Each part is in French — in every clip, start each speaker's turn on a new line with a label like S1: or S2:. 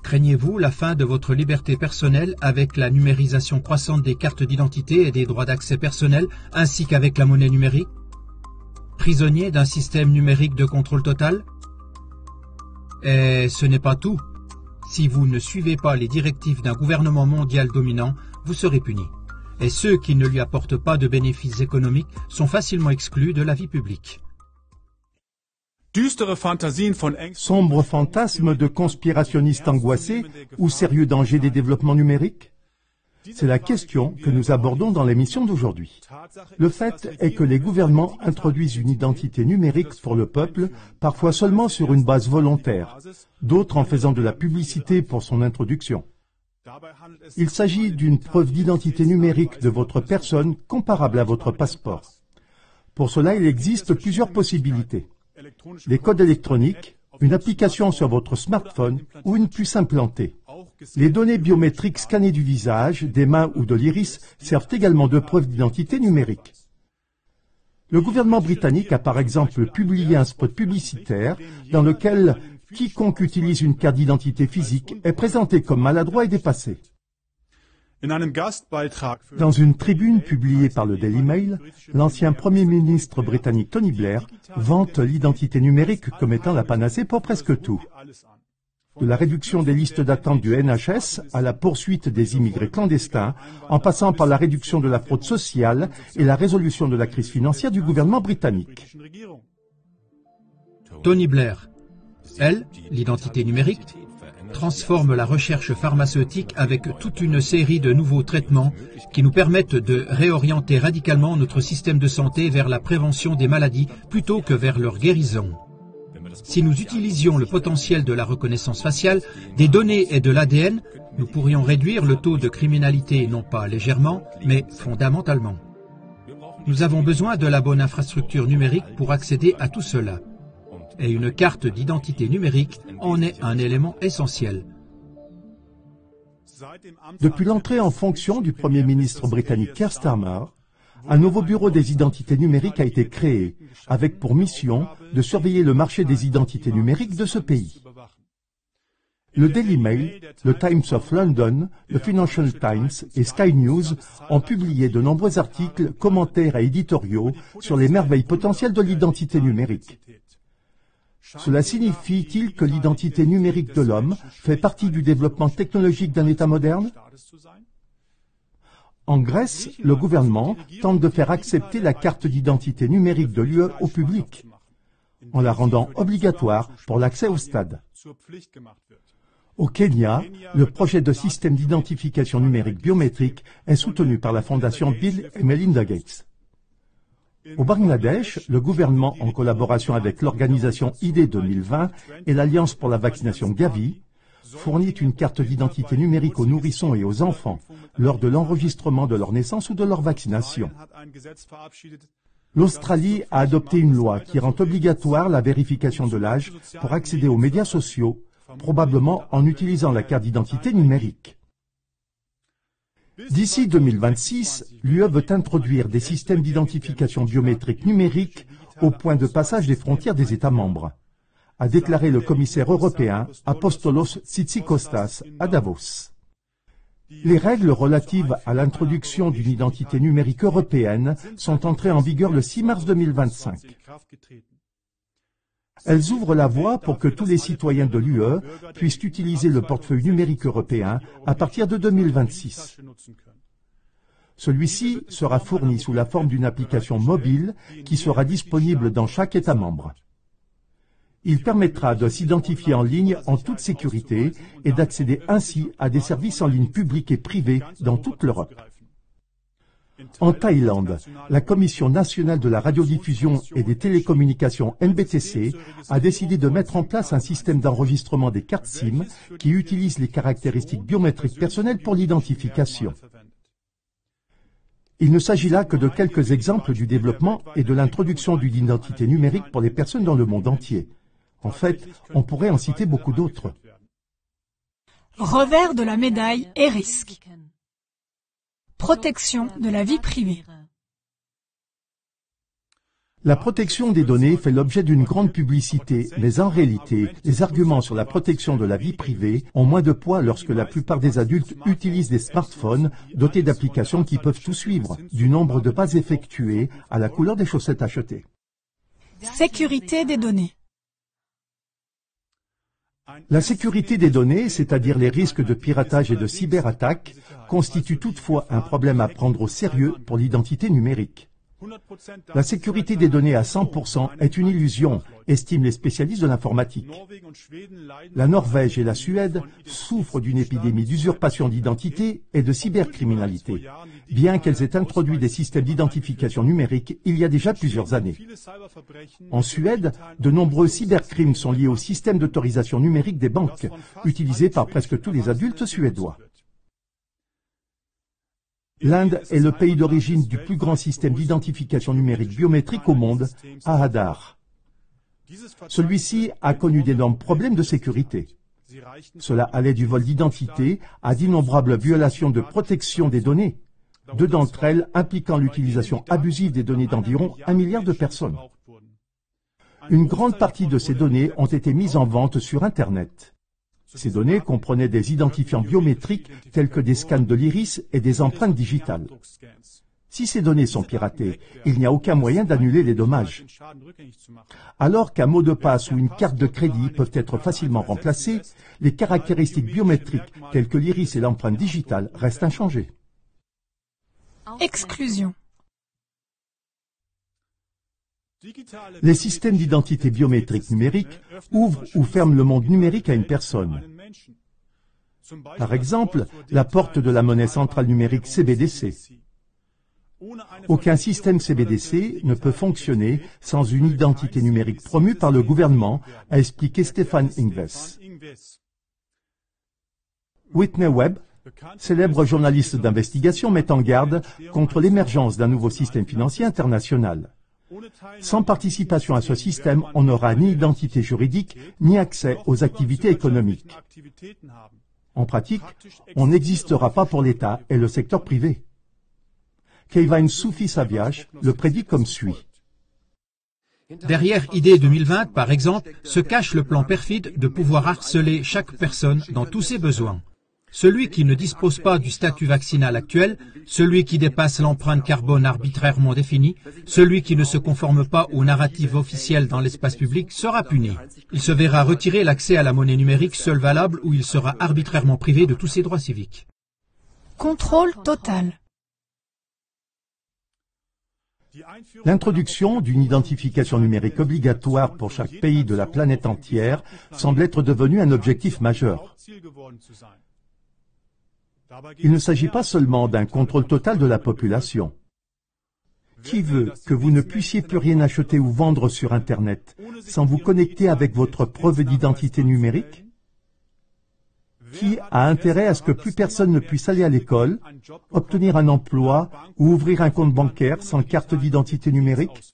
S1: Craignez-vous la fin de votre liberté personnelle avec la numérisation croissante des cartes d'identité et des droits d'accès personnels, ainsi qu'avec la monnaie numérique? Prisonnier d'un système numérique de contrôle total? Et ce n'est pas tout. Si vous ne suivez pas les directives d'un gouvernement mondial dominant, vous serez puni. Et ceux qui ne lui apportent pas de bénéfices économiques sont facilement exclus de la vie publique.
S2: Sombres fantasmes de conspirationnistes angoissés ou sérieux dangers des développements numériques? C'est la question que nous abordons dans l'émission d'aujourd'hui. Le fait est que les gouvernements introduisent une identité numérique pour le peuple, parfois seulement sur une base volontaire, d'autres en faisant de la publicité pour son introduction. Il s'agit d'une preuve d'identité numérique de votre personne comparable à votre passeport. Pour cela, il existe plusieurs possibilités. Les codes électroniques, une application sur votre smartphone ou une puce implantée. Les données biométriques scannées du visage, des mains ou de l'iris servent également de preuve d'identité numérique. Le gouvernement britannique a par exemple publié un spot publicitaire dans lequel quiconque utilise une carte d'identité physique est présenté comme maladroit et dépassé. Dans une tribune publiée par le Daily Mail, l'ancien Premier ministre britannique Tony Blair vante l'identité numérique comme étant la panacée pour presque tout. De la réduction des listes d'attente du NHS à la poursuite des immigrés clandestins, en passant par la réduction de la fraude sociale et la résolution de la crise financière du gouvernement britannique.
S1: Tony Blair. Elle, l'identité numérique, transforme la recherche pharmaceutique avec toute une série de nouveaux traitements qui nous permettent de réorienter radicalement notre système de santé vers la prévention des maladies plutôt que vers leur guérison. Si nous utilisions le potentiel de la reconnaissance faciale, des données et de l'ADN, nous pourrions réduire le taux de criminalité non pas légèrement, mais fondamentalement. Nous avons besoin de la bonne infrastructure numérique pour accéder à tout cela. Et une carte d'identité numérique en est un élément essentiel.
S2: Depuis l'entrée en fonction du Premier ministre britannique Keir Starmer, un nouveau bureau des identités numériques a été créé, avec pour mission de surveiller le marché des identités numériques de ce pays. Le Daily Mail, le Times of London, le Financial Times et Sky News ont publié de nombreux articles, commentaires et éditoriaux sur les merveilles potentielles de l'identité numérique. Cela signifie-t-il que l'identité numérique de l'homme fait partie du développement technologique d'un État moderne? En Grèce, le gouvernement tente de faire accepter la carte d'identité numérique de l'UE au public, en la rendant obligatoire pour l'accès au stade. Au Kenya, le projet de système d'identification numérique biométrique est soutenu par la fondation Bill et Melinda Gates. Au Bangladesh, le gouvernement, en collaboration avec l'organisation ID 2020 et l'Alliance pour la vaccination Gavi, fournit une carte d'identité numérique aux nourrissons et aux enfants lors de l'enregistrement de leur naissance ou de leur vaccination. L'Australie a adopté une loi qui rend obligatoire la vérification de l'âge pour accéder aux médias sociaux, probablement en utilisant la carte d'identité numérique. D'ici 2026, l'UE veut introduire des systèmes d'identification biométrique numérique au point de passage des frontières des États membres, a déclaré le commissaire européen Apostolos Tzitzikostas à Davos. Les règles relatives à l'introduction d'une identité numérique européenne sont entrées en vigueur le 6 mars 2025. Elles ouvrent la voie pour que tous les citoyens de l'UE puissent utiliser le portefeuille numérique européen à partir de 2026. Celui-ci sera fourni sous la forme d'une application mobile qui sera disponible dans chaque État membre. Il permettra de s'identifier en ligne en toute sécurité et d'accéder ainsi à des services en ligne publics et privés dans toute l'Europe. En Thaïlande, la Commission nationale de la radiodiffusion et des télécommunications NBTC a décidé de mettre en place un système d'enregistrement des cartes SIM qui utilise les caractéristiques biométriques personnelles pour l'identification. Il ne s'agit là que de quelques exemples du développement et de l'introduction d'une identité numérique pour les personnes dans le monde entier. En fait, on pourrait en citer beaucoup d'autres.
S3: Revers de la médaille et risques. Protection de la vie privée.
S2: La protection des données fait l'objet d'une grande publicité, mais en réalité, les arguments sur la protection de la vie privée ont moins de poids lorsque la plupart des adultes utilisent des smartphones dotés d'applications qui peuvent tout suivre, du nombre de pas effectués à la couleur des chaussettes achetées.
S3: Sécurité des données.
S2: La sécurité des données, c'est-à-dire les risques de piratage et de cyberattaque, constitue toutefois un problème à prendre au sérieux pour l'identité numérique. La sécurité des données à 100% est une illusion, estiment les spécialistes de l'informatique. La Norvège et la Suède souffrent d'une épidémie d'usurpation d'identité et de cybercriminalité, bien qu'elles aient introduit des systèmes d'identification numérique il y a déjà plusieurs années. En Suède, de nombreux cybercrimes sont liés au système d'autorisation numérique des banques, utilisé par presque tous les adultes suédois. L'Inde est le pays d'origine du plus grand système d'identification numérique biométrique au monde, Aadhaar. Celui-ci a connu d'énormes problèmes de sécurité. Cela allait du vol d'identité à d'innombrables violations de protection des données, deux d'entre elles impliquant l'utilisation abusive des données d'environ 1 milliard de personnes. Une grande partie de ces données ont été mises en vente sur Internet. Ces données comprenaient des identifiants biométriques tels que des scans de l'iris et des empreintes digitales. Si ces données sont piratées, il n'y a aucun moyen d'annuler les dommages. Alors qu'un mot de passe ou une carte de crédit peuvent être facilement remplacés, les caractéristiques biométriques telles que l'iris et l'empreinte digitale restent inchangées.
S3: Exclusion.
S2: Les systèmes d'identité biométrique numérique ouvrent ou ferment le monde numérique à une personne. Par exemple, la porte de la monnaie centrale numérique CBDC. Aucun système CBDC ne peut fonctionner sans une identité numérique promue par le gouvernement, a expliqué Stefan Ingves. Whitney Webb, célèbre journaliste d'investigation, met en garde contre l'émergence d'un nouveau système financier international. Sans participation à ce système, on n'aura ni identité juridique, ni accès aux activités économiques. En pratique, on n'existera pas pour l'État et le secteur privé. Keivan Soufi-Saviage le prédit comme suit.
S1: Derrière ID 2020, par exemple, se cache le plan perfide de pouvoir harceler chaque personne dans tous ses besoins. Celui qui ne dispose pas du statut vaccinal actuel, celui qui dépasse l'empreinte carbone arbitrairement définie, celui qui ne se conforme pas aux narratives officielles dans l'espace public sera puni. Il se verra retirer l'accès à la monnaie numérique seule valable ou il sera arbitrairement privé de tous ses droits civiques.
S3: Contrôle total.
S2: L'introduction d'une identification numérique obligatoire pour chaque pays de la planète entière semble être devenue un objectif majeur. Il ne s'agit pas seulement d'un contrôle total de la population. Qui veut que vous ne puissiez plus rien acheter ou vendre sur Internet sans vous connecter avec votre preuve d'identité numérique? Qui a intérêt à ce que plus personne ne puisse aller à l'école, obtenir un emploi ou ouvrir un compte bancaire sans carte d'identité numérique?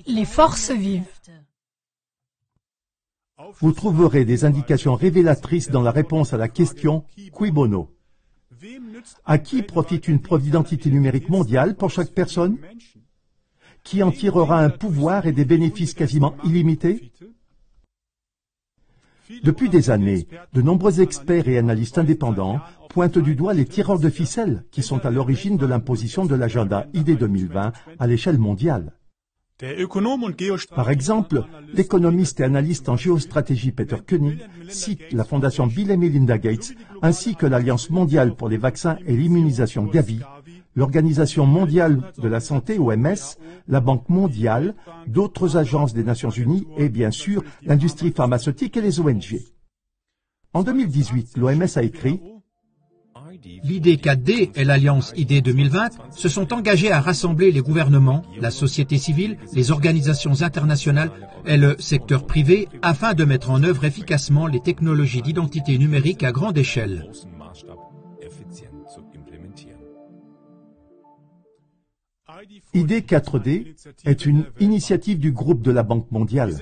S3: Les forces vives.
S2: Vous trouverez des indications révélatrices dans la réponse à la question « Cui bono ?» À qui profite une preuve d'identité numérique mondiale pour chaque personne? Qui en tirera un pouvoir et des bénéfices quasiment illimités? Depuis des années, de nombreux experts et analystes indépendants pointent du doigt les tireurs de ficelles qui sont à l'origine de l'imposition de l'agenda ID 2020 à l'échelle mondiale. Par exemple, l'économiste et analyste en géostratégie Peter Koenig cite la fondation Bill et Melinda Gates ainsi que l'Alliance mondiale pour les vaccins et l'immunisation Gavi, l'Organisation mondiale de la santé OMS, la Banque mondiale, d'autres agences des Nations unies et bien sûr l'industrie pharmaceutique et les ONG. En 2018, l'OMS a écrit
S1: L'ID4D et l'Alliance ID 2020 se sont engagés à rassembler les gouvernements, la société civile, les organisations internationales et le secteur privé afin de mettre en œuvre efficacement les technologies d'identité numérique à grande échelle.
S2: ID4D est une initiative du groupe de la Banque mondiale.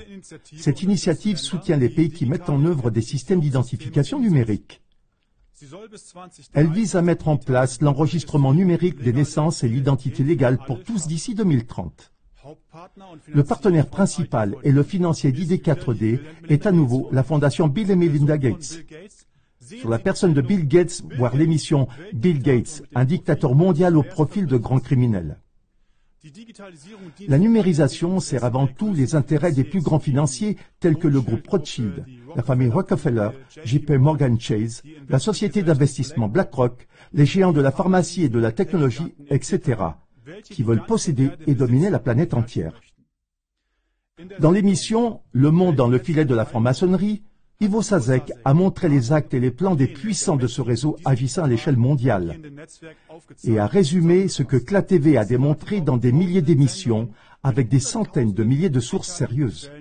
S2: Cette initiative soutient les pays qui mettent en œuvre des systèmes d'identification numérique. Elle vise à mettre en place l'enregistrement numérique des naissances et l'identité légale pour tous d'ici 2030. Le partenaire principal et le financier d'ID4D est à nouveau la fondation Bill et Melinda Gates. Sur la personne de Bill Gates, voir l'émission Bill Gates, un dictateur mondial au profil de grands criminels. La numérisation sert avant tout les intérêts des plus grands financiers tels que le groupe Rothschild, la famille Rockefeller, JP Morgan Chase, la société d'investissement BlackRock, les géants de la pharmacie et de la technologie, etc., qui veulent posséder et dominer la planète entière. Dans l'émission Le monde dans le filet de la franc-maçonnerie, Ivo Sasek a montré les actes et les plans des puissants de ce réseau agissant à l'échelle mondiale et a résumé ce que CLA-TV a démontré dans des milliers d'émissions avec des centaines de milliers de sources sérieuses.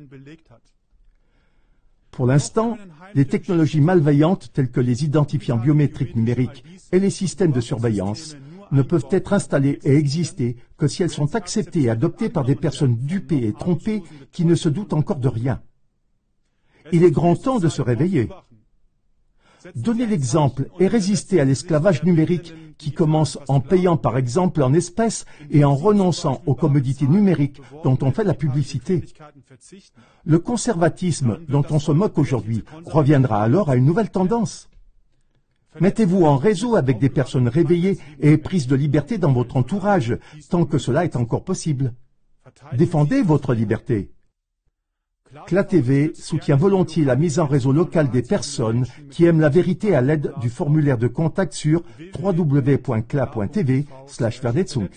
S2: Pour l'instant, les technologies malveillantes telles que les identifiants biométriques numériques et les systèmes de surveillance ne peuvent être installées et exister que si elles sont acceptées et adoptées par des personnes dupées et trompées qui ne se doutent encore de rien. Il est grand temps de se réveiller. Donnez l'exemple et résistez à l'esclavage numérique qui commence en payant par exemple en espèces et en renonçant aux commodités numériques dont on fait la publicité. Le conservatisme dont on se moque aujourd'hui reviendra alors à une nouvelle tendance. Mettez-vous en réseau avec des personnes réveillées et prises de liberté dans votre entourage, tant que cela est encore possible. Défendez votre liberté. CLA-TV soutient volontiers la mise en réseau locale des personnes qui aiment la vérité à l'aide du formulaire de contact sur www.cla.tv/Vernetzung.